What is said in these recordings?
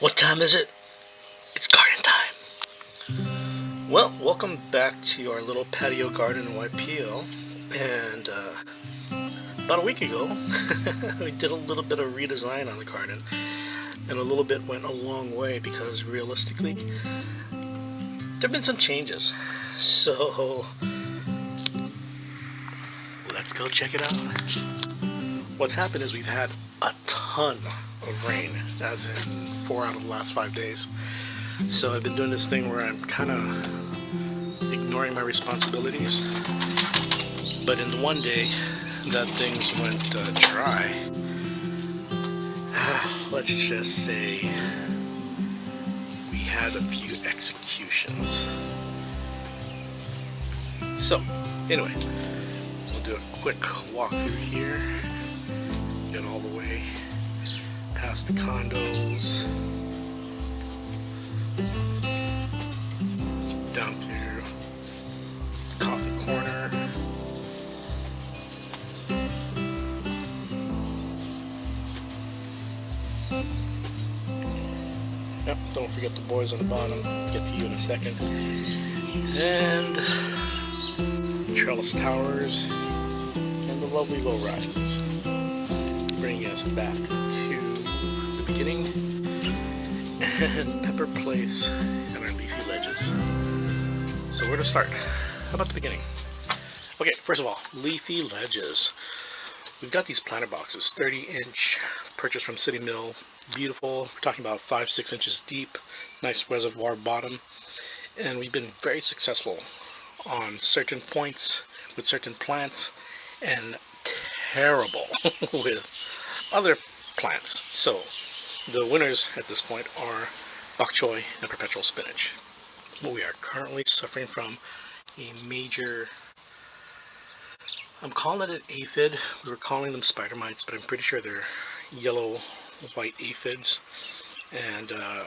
What time is it? It's garden time. Well, welcome back to our little patio garden in YPO. And about a week ago, we did a little bit of redesign on the garden. And a little bit went a long way because realistically, there have been some changes. So, let's go check it out. What's happened is we've had a ton of rain, as in 4 out of the last 5 days. So I've been doing this thing where I'm kind of ignoring my responsibilities. But in the one day that things went dry, let's just say we had a few executions. So anyway, we'll do a quick walk through here. Get all the way past the condos, down to the coffee corner, yep, don't forget the boys on the bottom, get to you in a second, and trellis towers and the lovely low rises, bringing us back to the beginning, and Pepper Place and our leafy ledges. So where to start? How about the beginning? Okay, first of all, leafy ledges. We've got these planter boxes, 30-inch, purchased from City Mill. Beautiful. We're talking about 5-6 inches deep, nice reservoir bottom, and we've been very successful on certain points with certain plants and terrible with other plants. So the winners at this point are bok choy and perpetual spinach. We are currently suffering from a major, I'm calling it an aphid. We were calling them spider mites, but I'm pretty sure they're yellow white aphids, and a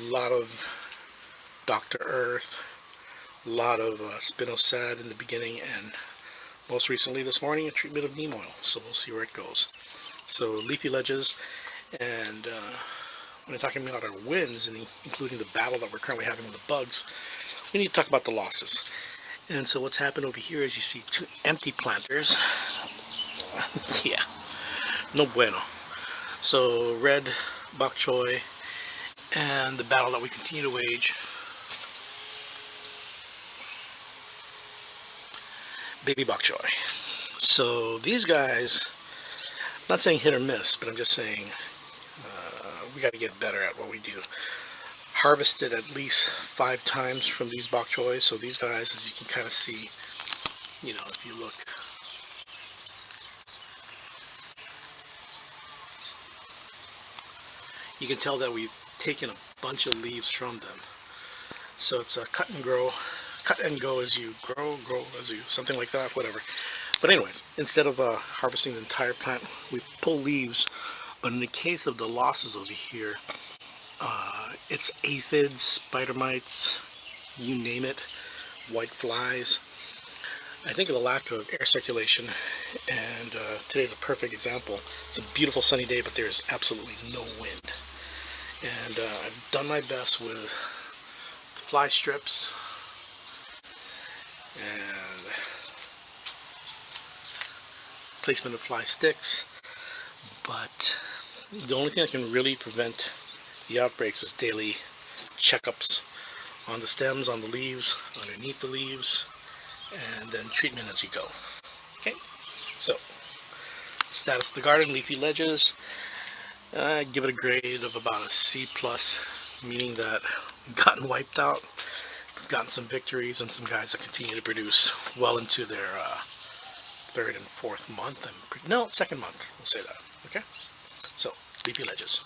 lot of Dr. Earth, a lot of spinosad in the beginning, and most recently this morning a treatment of neem oil. So we'll see where it goes. So leafy ledges, and when we're talking about our wins, and including the battle that we're currently having with the bugs, we need to talk about the losses. And so what's happened over here is you see 2 empty planters. Yeah, no bueno. So red bok choy, and the battle that we continue to wage, baby bok choy. So these guys, I'm not saying hit or miss, but I'm just saying we got to get better at what we do. Harvested at least 5 times from these bok choys. So these guys, as you can kind of see, you know, if you look, you can tell that we've taken a bunch of leaves from them. So it's a cut and grow, cut and go as you grow as you, something like that, whatever. But anyways, instead of harvesting the entire plant, we pull leaves. But in the case of the losses over here, it's aphids, spider mites, you name it, white flies. I think of the lack of air circulation, and today's a perfect example. It's a beautiful sunny day, but there's absolutely no wind. And I've done my best with the fly strips and placement of fly sticks, but the only thing that can really prevent the outbreaks is daily checkups on the stems, on the leaves, underneath the leaves, and then treatment as you go. Okay, so status of the garden, leafy ledges, give it a grade of about a C+, meaning that we've gotten wiped out. We've gotten some victories and some guys that continue to produce well into their 3rd and 4th month, and no, 2nd month, we'll say that. Okay, so leafy ledges.